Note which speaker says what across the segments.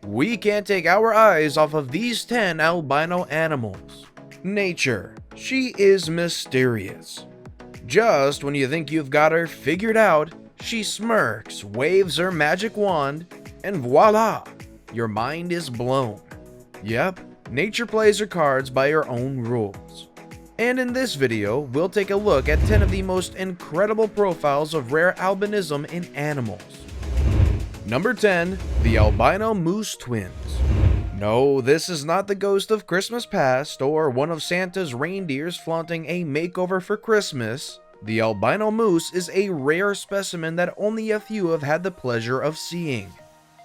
Speaker 1: we can't take our eyes off of these 10 albino animals. Nature, she is mysterious. Just when you think you've got her figured out, she smirks, waves her magic wand, and voila, your mind is blown. Yep, nature plays her cards by her own rules. And in this video, we'll take a look at 10 of the most incredible profiles of rare albinism in animals. Number 10. The albino moose twins. No, this is not the ghost of Christmas past or one of Santa's reindeers flaunting a makeover for Christmas. The albino moose is a rare specimen that only a few have had the pleasure of seeing.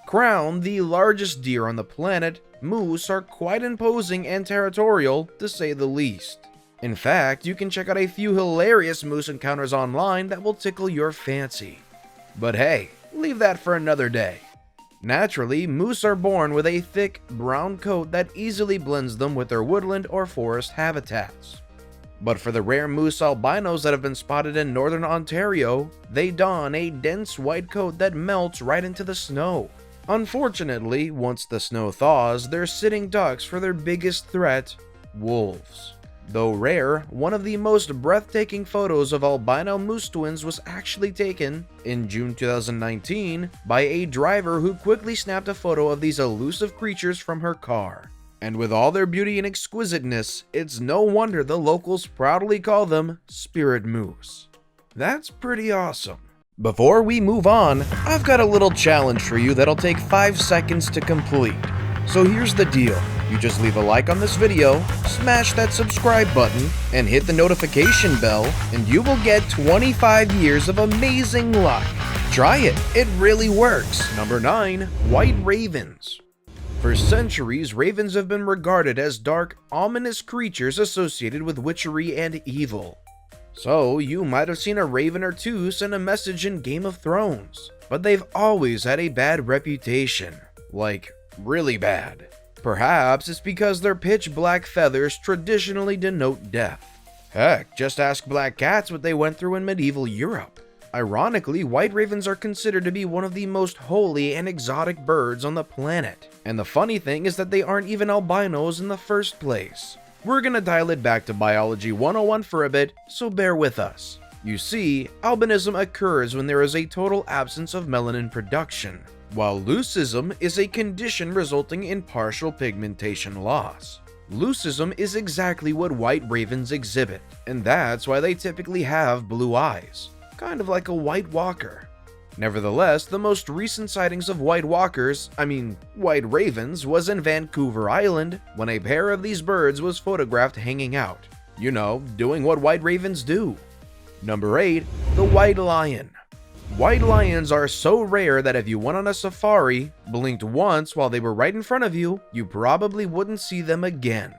Speaker 1: Crowned the largest deer on the planet, moose are quite imposing and territorial, to say the least. In fact, you can check out a few hilarious moose encounters online that will tickle your fancy. But hey, leave that for another day. Naturally, moose are born with a thick, brown coat that easily blends them with their woodland or forest habitats. But for the rare moose albinos that have been spotted in northern Ontario, they don a dense white coat that melts right into the snow. Unfortunately, once the snow thaws, they're sitting ducks for their biggest threat, wolves. Though rare, one of the most breathtaking photos of albino moose twins was actually taken in June 2019 by a driver who quickly snapped a photo of these elusive creatures from her car. And with all their beauty and exquisiteness, it's no wonder the locals proudly call them spirit moose. That's pretty awesome. Before we move on, I've got a little challenge for you that'll take 5 seconds to complete. So here's the deal. You just leave a like on this video, smash that subscribe button, and hit the notification bell, and you will get 25 years of amazing luck. Try it really works. Number 9. White ravens. For centuries, ravens have been regarded as dark, ominous creatures associated with witchery and evil. So, you might have seen a raven or two send a message in Game of Thrones, but they've always had a bad reputation. Like, really bad. Perhaps it's because their pitch black feathers traditionally denote death. Heck, just ask black cats what they went through in medieval Europe. Ironically, white ravens are considered to be one of the most holy and exotic birds on the planet. And the funny thing is that they aren't even albinos in the first place. We're gonna dial it back to Biology 101 for a bit, so bear with us. You see, albinism occurs when there is a total absence of melanin production, while leucism is a condition resulting in partial pigmentation loss. Leucism is exactly what white ravens exhibit, and that's why they typically have blue eyes, kind of like a white walker. Nevertheless, the most recent sightings of white ravens was in Vancouver Island when a pair of these birds was photographed hanging out. You know, doing what white ravens do. Number 8. The white lion. White lions are so rare that if you went on a safari, blinked once while they were right in front of you, you probably wouldn't see them again.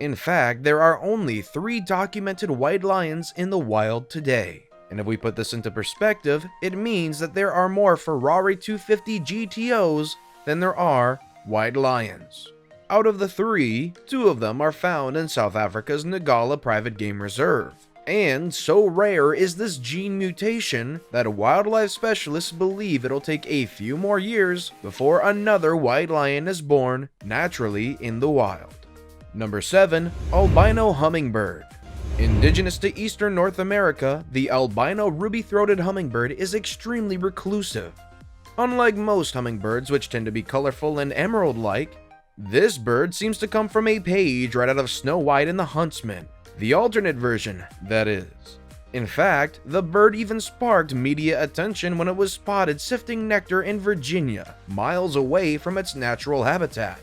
Speaker 1: In fact, there are only 3 documented white lions in the wild today. And if we put this into perspective, it means that there are more Ferrari 250 GTOs than there are white lions. Out of the 3, 2 of them are found in South Africa's Ngala Private Game Reserve. And so rare is this gene mutation that wildlife specialists believe it'll take a few more years before another white lion is born naturally in the wild. Number 7. Albino hummingbird. Indigenous to eastern North America, the albino ruby-throated hummingbird is extremely reclusive. Unlike most hummingbirds, which tend to be colorful and emerald-like, this bird seems to come from a page right out of Snow White and the Huntsman. The alternate version, that is. In fact, the bird even sparked media attention when it was spotted sifting nectar in Virginia, miles away from its natural habitat.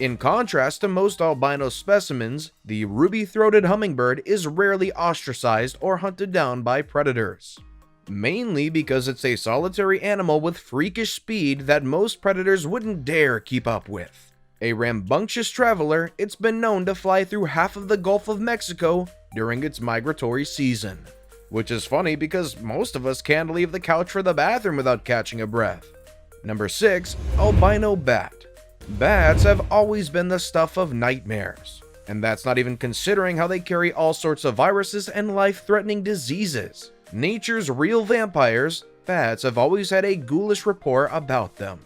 Speaker 1: In contrast to most albino specimens, the ruby-throated hummingbird is rarely ostracized or hunted down by predators. Mainly because it's a solitary animal with freakish speed that most predators wouldn't dare keep up with. A rambunctious traveler, it's been known to fly through half of the Gulf of Mexico during its migratory season. Which is funny because most of us can't leave the couch for the bathroom without catching a breath. Number 6. Albino bat. Bats have always been the stuff of nightmares. And that's not even considering how they carry all sorts of viruses and life-threatening diseases. Nature's real vampires, bats have always had a ghoulish rapport about them.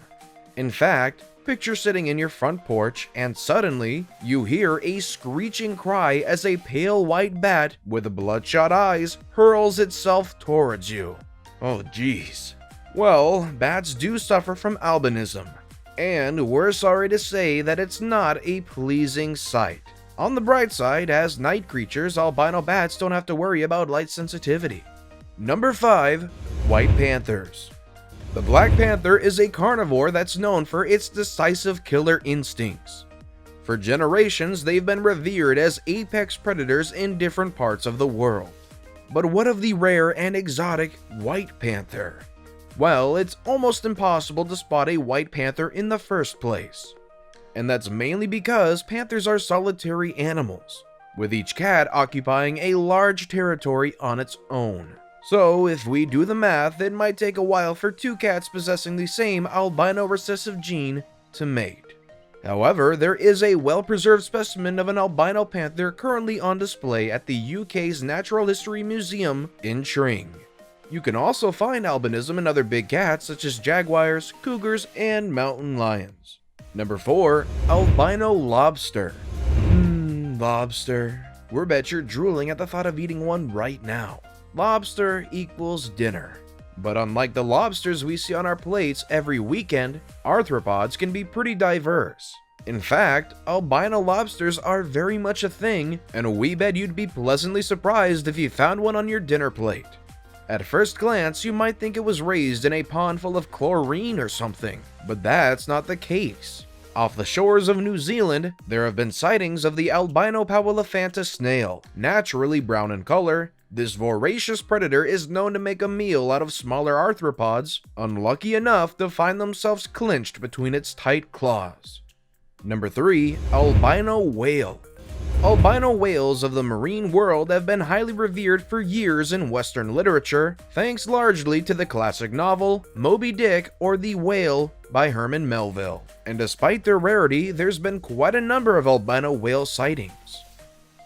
Speaker 1: In fact, Picture sitting in your front porch and suddenly you hear a screeching cry as a pale white bat with bloodshot eyes hurls itself towards you. Oh geez. Well, bats do suffer from albinism, and we're sorry to say that it's not a pleasing sight. On the bright side, as night creatures, albino bats don't have to worry about light sensitivity. Number 5. White panthers. The black panther is a carnivore that's known for its decisive killer instincts. For generations, they've been revered as apex predators in different parts of the world. But what of the rare and exotic white panther? Well, it's almost impossible to spot a white panther in the first place. And that's mainly because panthers are solitary animals, with each cat occupying a large territory on its own. So, if we do the math, it might take a while for 2 cats possessing the same albino recessive gene to mate. However, there is a well-preserved specimen of an albino panther currently on display at the UK's Natural History Museum in Tring. You can also find albinism in other big cats such as jaguars, cougars, and mountain lions. Number 4. Albino lobster. Lobster. We'll bet you're drooling at the thought of eating one right now. Lobster equals dinner. But unlike the lobsters we see on our plates every weekend, arthropods can be pretty diverse. In fact, albino lobsters are very much a thing, and we bet you'd be pleasantly surprised if you found one on your dinner plate. At first glance, you might think it was raised in a pond full of chlorine or something, but that's not the case. Off the shores of New Zealand, there have been sightings of the albino pauliphanta snail. Naturally brown in color, this voracious predator is known to make a meal out of smaller arthropods, unlucky enough to find themselves clinched between its tight claws. Number 3. Albino whale. Albino whales of the marine world have been highly revered for years in Western literature, thanks largely to the classic novel Moby Dick or The Whale by Herman Melville. And despite their rarity, there's been quite a number of albino whale sightings.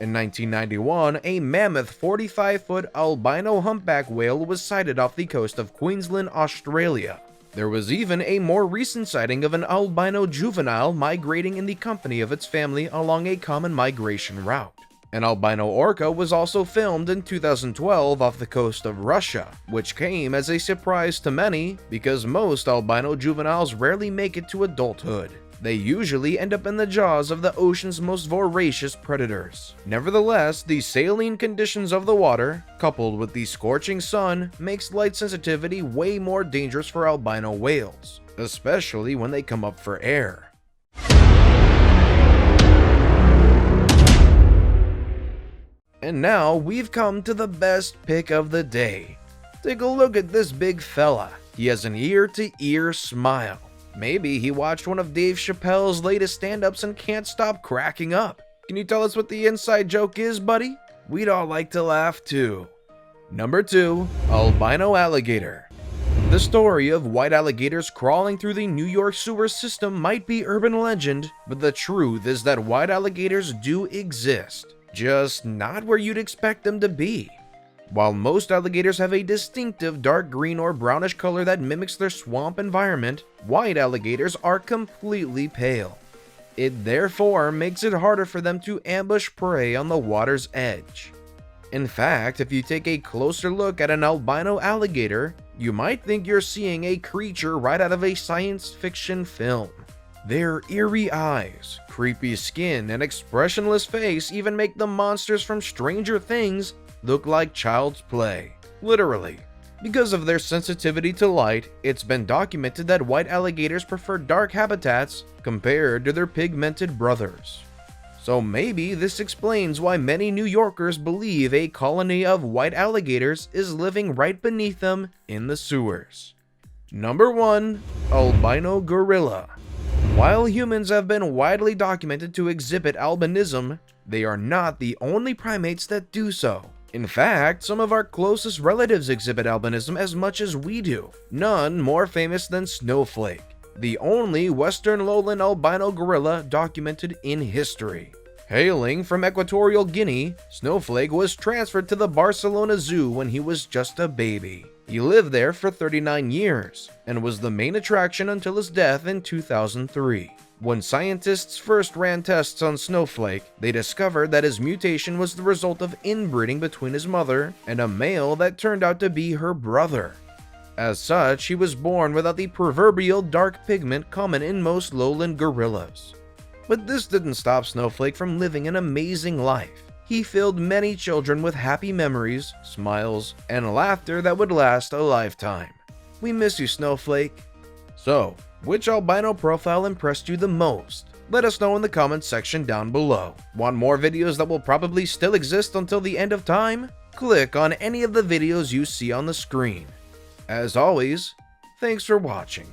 Speaker 1: In 1991, a mammoth 45-foot albino humpback whale was sighted off the coast of Queensland, Australia. There was even a more recent sighting of an albino juvenile migrating in the company of its family along a common migration route. An albino orca was also filmed in 2012 off the coast of Russia, which came as a surprise to many because most albino juveniles rarely make it to adulthood. They usually end up in the jaws of the ocean's most voracious predators. Nevertheless, the saline conditions of the water, coupled with the scorching sun, makes light sensitivity way more dangerous for albino whales, especially when they come up for air. And now we've come to the best pick of the day. Take a look at this big fella. He has an ear-to-ear smile. Maybe he watched one of Dave Chappelle's latest stand-ups and can't stop cracking up. Can you tell us what the inside joke is, buddy? We'd all like to laugh too. Number 2. Albino alligator. The story of white alligators crawling through the New York sewer system might be urban legend, but the truth is that white alligators do exist, just not where you'd expect them to be. While most alligators have a distinctive dark green or brownish color that mimics their swamp environment, white alligators are completely pale. It therefore makes it harder for them to ambush prey on the water's edge. In fact, if you take a closer look at an albino alligator, you might think you're seeing a creature right out of a science fiction film. Their eerie eyes, creepy skin, and expressionless face even make the monsters from Stranger Things look like child's play. Literally. Because of their sensitivity to light, it's been documented that white alligators prefer dark habitats compared to their pigmented brothers. So maybe this explains why many New Yorkers believe a colony of white alligators is living right beneath them in the sewers. Number 1. Albino gorilla. While humans have been widely documented to exhibit albinism, they are not the only primates that do so. In fact, some of our closest relatives exhibit albinism as much as we do, none more famous than Snowflake, the only western lowland albino gorilla documented in history. Hailing from Equatorial Guinea, Snowflake was transferred to the Barcelona Zoo when he was just a baby. He lived there for 39 years and was the main attraction until his death in 2003. When scientists first ran tests on Snowflake, they discovered that his mutation was the result of inbreeding between his mother and a male that turned out to be her brother. As such, he was born without the proverbial dark pigment common in most lowland gorillas. But this didn't stop Snowflake from living an amazing life. He filled many children with happy memories, smiles, and laughter that would last a lifetime. We miss you, Snowflake. So, which albino profile impressed you the most? Let us know in the comments section down below. Want more videos that will probably still exist until the end of time? Click on any of the videos you see on the screen. As always, thanks for watching.